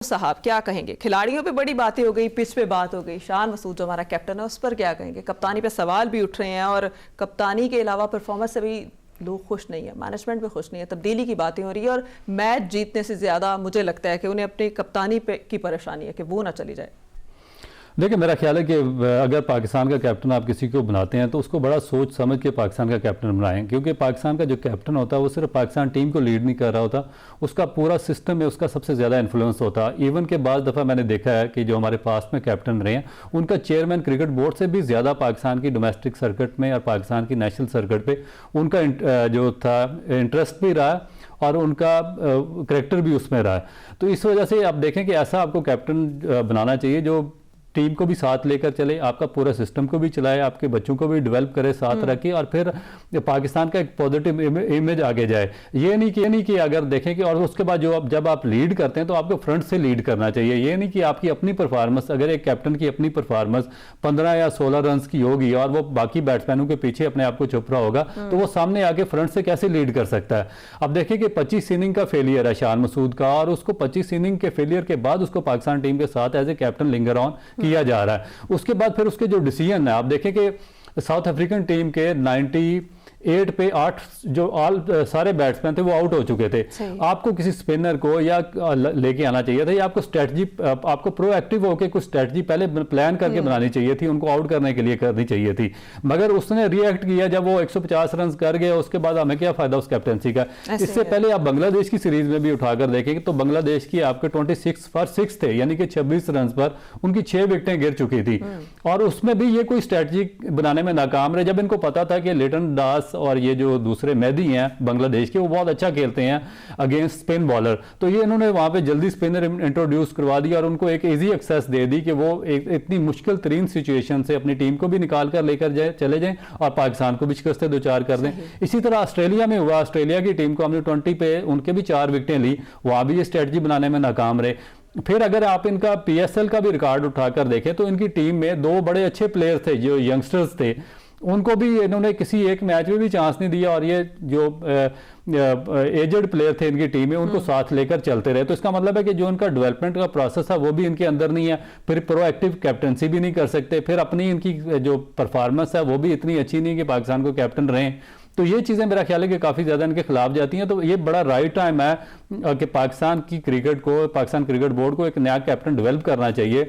صاحب کیا کہیں گے؟ کھلاڑیوں پہ بڑی باتیں ہو گئی، پچ پہ بات ہو گئی، شان مسعود جو ہمارا کیپٹن ہے اس پر کیا کہیں گے؟ کپتانی پہ سوال بھی اٹھ رہے ہیں اور کپتانی کے علاوہ پرفارمنس سے بھی لوگ خوش نہیں ہیں، مینجمنٹ بھی خوش نہیں ہے، تبدیلی کی باتیں ہو رہی ہیں اور میچ جیتنے سے زیادہ مجھے لگتا ہے کہ انہیں اپنی کپتانی پہ کی پریشانی ہے کہ وہ نہ چلی جائے۔ دیکھیں میرا خیال ہے کہ اگر پاکستان کا کیپٹن آپ کسی کو بناتے ہیں تو اس کو بڑا سوچ سمجھ کے پاکستان کا کیپٹن بنائیں، کیونکہ پاکستان کا جو کیپٹن ہوتا ہے وہ صرف پاکستان ٹیم کو لیڈ نہیں کر رہا ہوتا، اس کا پورا سسٹم میں اس کا سب سے زیادہ انفلوئنس ہوتا ہے۔ ایون کہ بعض دفعہ میں نے دیکھا ہے کہ جو ہمارے پاس میں کیپٹن رہے ہیں ان کا چیئرمین کرکٹ بورڈ سے بھی زیادہ پاکستان کی ڈومیسٹک سرکٹ میں اور پاکستان کی نیشنل سرکٹ پہ ان کا جو تھا انٹرسٹ بھی رہا اور ان کا کریکٹر بھی اس میں رہا ہے۔ تو اس وجہ سے آپ دیکھیں کہ ایسا آپ کو کیپٹن بنانا چاہیے جو ٹیم کو بھی ساتھ لے کر چلے، آپ کا پورا سسٹم کو بھی چلائے، آپ کے بچوں کو بھی ڈیولپ کرے، ساتھ رکھے اور پھر پاکستان کا ایک پوزیٹیو امیج آگے جائے۔ یہ نہیں کہ اگر دیکھیں کہ اور اس کے بعد جب آپ لیڈ کرتے ہیں تو آپ کو فرنٹ سے لیڈ کرنا چاہیے۔ یہ نہیں کہ آپ کی اپنی پرفارمنس، اگر ایک کیپٹن کی اپنی پرفارمنس 15 یا 16 رنز کی ہوگی اور وہ باقی بیٹسمینوں کے پیچھے اپنے آپ کو چھپ رہا ہوگا تو وہ سامنے آ کے فرنٹ سے کیسے لیڈ کر سکتا ہے؟ اب دیکھیں کہ 25 اننگ کا فیلئر ہے شان مسعود کا، اور اس کو 25 اننگ کے فیلئر کے بعد اس کو پاکستان ٹیم کے ساتھ ایز اے کیپٹن لنگر آن کیا جا رہا ہے۔ اس کے بعد پھر اس کے جو ڈیسیژن ہے، آپ دیکھیں کہ ساؤتھ افریقن ٹیم کے 98 پہ 8 جو سارے بیٹسمین تھے وہ آؤٹ ہو چکے تھے۔ آپ کو کسی سپنر کو یا لے کے آنا چاہیے تھا، یا آپ کو اسٹریٹجی، آپ کو پرو ایکٹیو ہو کے کچھ اسٹریٹجی پہلے پلان کر کے بنانی چاہیے تھی، ان کو آؤٹ کرنے کے لیے کرنی چاہیے تھی، مگر اس نے ری ایکٹ کیا جب وہ 150 رنز کر گئے۔ اس کے بعد ہمیں کیا فائدہ اس کیپٹنسی کا؟ اس سے پہلے آپ بنگلہ دیش کی سیریز میں بھی اٹھا کر دیکھیں تو بنگلہ دیش کی آپ کے 26 فار 6 تھے، یعنی کہ 26 رنز پر ان کی 6 وکٹیں گر چکی تھی، اور اس میں بھی یہ کوئی اسٹریٹجی بنانے میں ناکام رہے، جب ان کو پتا تھا کہ لیٹن داس اور یہ جو دوسرے مہدی ہیں بنگلہ دیش کے وہ بہت اچھا کھیلتے ہیں اگینسٹ اسپن بالر، تو یہ انہوں نے وہاں پہ جلدی اسپنر انٹروڈیوس کروا دیا اور ان کو ایک ایزی ایکسیس دے دی کہ وہ اتنی مشکل ترین سچویشن سے اپنی ٹیم کو بھی نکال کر لے کر چلے جائیں اور پاکستان کو بھی شکست دوچار کر دیں۔ اسی طرح آسٹریلیا میں ہوا، آسٹریلیا کی ٹیم کو ہم نے 20 پہ ان کے بھی 4 وکٹیں لی، وہاں بھی یہ اسٹریٹجی بنانے میں ناکام رہے۔ پھر اگر آپ ان کا پی ایس ایل کا بھی ریکارڈ اٹھا کر دیکھیں تو ان کی ٹیم میں 2 بڑے اچھے پلیئر تھے جو ینگسٹرز تھے، ان کو بھی انہوں نے کسی ایک میچ میں بھی چانس نہیں دیا، اور یہ جو ایجڈ پلیئر تھے ان کی ٹیم میں ان کو ساتھ لے کر چلتے رہے۔ تو اس کا مطلب ہے کہ جو ان کا ڈیولپمنٹ کا پروسیس ہے وہ بھی ان کے اندر نہیں ہے، پھر پرو ایکٹیو کیپٹنسی بھی نہیں کر سکتے، پھر اپنی ان کی جو پرفارمنس ہے وہ بھی اتنی اچھی نہیں کہ پاکستان کو کیپٹن رہیں۔ تو یہ چیزیں میرا خیال ہے کہ کافی زیادہ ان کے خلاف جاتی ہیں۔ تو یہ بڑا رائٹ ٹائم ہے کہ پاکستان کی کرکٹ کو، پاکستان کرکٹ بورڈ کو ایک نیا کیپٹن ڈیولپ کرنا چاہیے،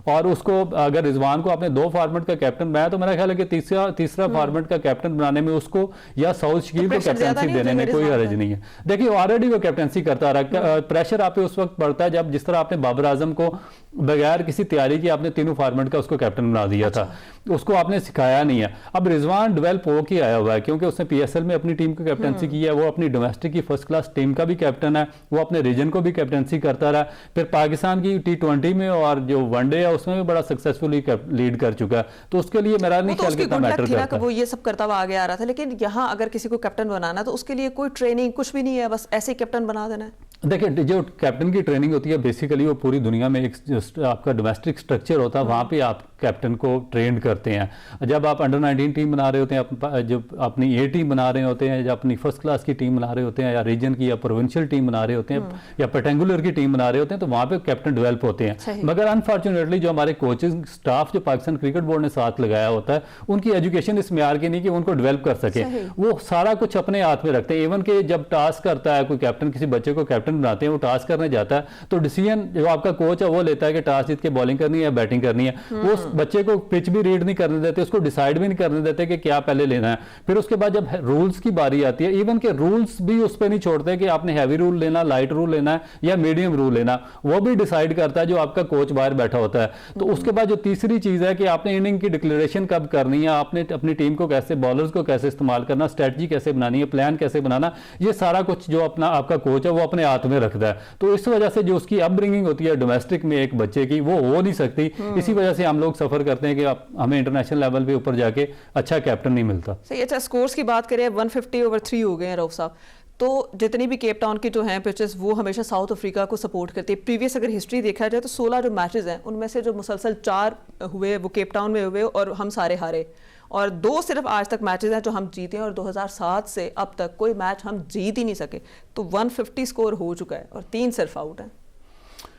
اور اس کو اگر رضوان کو اپنے 2 فارمیٹ کا کیپٹن بنایا تو میرا خیال ہے کہ تیسرا فارمیٹ کا کیپٹن بنانے میں اس کو یا سعود شکیل کو کیپٹنسی دینے میں کوئی حرج نہیں ہے۔ دیکھیے آلریڈی وہ کیپٹنسی کرتا رہا، پریشر آپ پہ اس وقت پڑتا ہے جب جس طرح آپ نے بابر اعظم کو بغیر کسی تیاری کی آپ نے 3 فارمیٹ کا اس کو کیپٹن بنا دیا تھا، اس کو آپ نے سکھایا نہیں ہے۔ اب رضوان ڈیولپ ہو کے آیا ہوا ہے کیونکہ اس نے پی ایس ایل میں اپنی ٹیم کو کیپٹنسی کی ہے، وہ اپنی ڈومیسٹک کی فرسٹ کلاس ٹیم کا بھی کیپٹن ہے، وہ اپنے ریجن کو بھی کیپٹنسی کرتا رہا، پھر پاکستان کی T20 میں اور جو ون ڈے ہے اس میں بھی بڑا سکسیسفلی لیڈ کر چکا ہے۔ تو اس کے لیے میرا نہیں خیال کہ اتنا میٹر کرتا ہے، وہ یہ سب کرتا ہوا آگے آ رہا تھا، لیکن یہاں اگر کسی کو کیپٹن بنانا تو اس کے لیے کوئی ٹریننگ کچھ بھی نہیں ہے، بس ایسے کیپٹن بنا دینا ہے۔ دیکھیں جو کیپٹن کی ٹریننگ ہوتی ہے بیسیکلی وہ پوری دنیا میں ایک آپ کا ڈومیسٹک سٹرکچر ہوتا ہے، وہاں پہ آپ کیپٹن کو ٹرینڈ کرتے ہیں۔ جب آپ انڈر 19 ٹیم بنا رہے ہوتے ہیں، جب اپنی اے ٹیم بنا رہے ہوتے ہیں، یا اپنی فرسٹ کلاس کی ٹیم بنا رہے ہوتے ہیں، یا ریجن کی یا پروونشل ٹیم بنا رہے ہوتے ہیں، یا پرٹینگولر کی ٹیم بنا رہے ہوتے ہیں، تو وہاں پہ کیپٹن ڈیولپ ہوتے ہیں۔ مگر انفارچونیٹلی جو ہمارے کوچنگ سٹاف جو پاکستان کرکٹ بورڈ نے ساتھ لگایا ہوتا ہے ان کی ایجوکیشن اس معیار کی نہیں کہ ان کو ڈیولپ کر سکے، وہ سارا کچھ اپنے ہاتھ میں رکھتے ہیں۔ ایون کہ جب ٹاسک کرتا ہے کوئی کیپٹن، کسی بچے کو کیپٹن بناتے ہیں، وہ ٹاسک کرنے جاتا ہے تو ڈیسیژن جو آپ کا کوچ ہے وہ لیتا ہے کہ ٹاس جیت کے بالنگ کرنی ہے یا بیٹنگ کرنی ہے، وہ اس بچے کو پچ بھی ریڈ نہیں کرنے دیتے، اس کو ڈیسائیڈ بھی نہیں کرنے دیتے کہ کیا پہلے لینا ہے۔ پھر اس کے بعد جب رولز کی باری آتی ہے، ایون کہ رولز بھی اس پہ نہیں چھوڑتے کہ آپ نے ہیوی رول لینا، لائٹ رول لینا ہے یا میڈیم رول لینا، وہ بھی ڈیسائیڈ کرتا ہے جو آپ کا کوچ باہر بیٹھا ہوتا ہے۔ تو اس کے بعد جو تیسری چیز ہے کہ آپ نے اننگ کی ڈکلیریشن کب کرنی ہے، آپ نے اپنی ٹیم کو کیسے، بالرز کو کیسے استعمال کرنا، اسٹریٹجی کیسے بنانی ہے، پلان کیسے بنانا، یہ سارا کچھ جو اپنا آپ کا کوچ ہے وہ اپنے ہاتھ میں رکھتا ہے۔ تو اس وجہ سے جو اس کی اپ برنگنگ ہوتی ہے ڈومیسٹک میں ایک بچے کی وہ ہو نہیں سکتی، اسی وجہ سے ہم لوگ سفر کرتے ہیں کہ ہمیں انٹرنیشنل لیول پہ اوپر جا کے اچھا کیپٹن نہیں ملتا۔ صحیح۔ اچھا سکورز کی بات کریں، 150/3 ہو گئے ہیں رؤف صاحب، تو جتنی بھی کیپ ٹاؤن کی جو ہیں پچز وہ ہمیشہ ساؤتھ افریقہ کو سپورٹ کرتی ہے۔ پریویس اگر ہسٹری دیکھا جائے تو 16 جو میچز ہیں ان میں سے جو مسلسل 4 ہوئے وہ کیپ ٹاؤن میں ہوئے اور ہم سارے ہارے، اور 2 صرف آج تک میچز ہیں جو ہم جیتے ہیں، اور 2007 سے اب تک کوئی میچ ہم جیت ہی نہیں سکے۔ تو 150 سکور ہو چکا ہے اور 3 صرف آؤٹ ہیں۔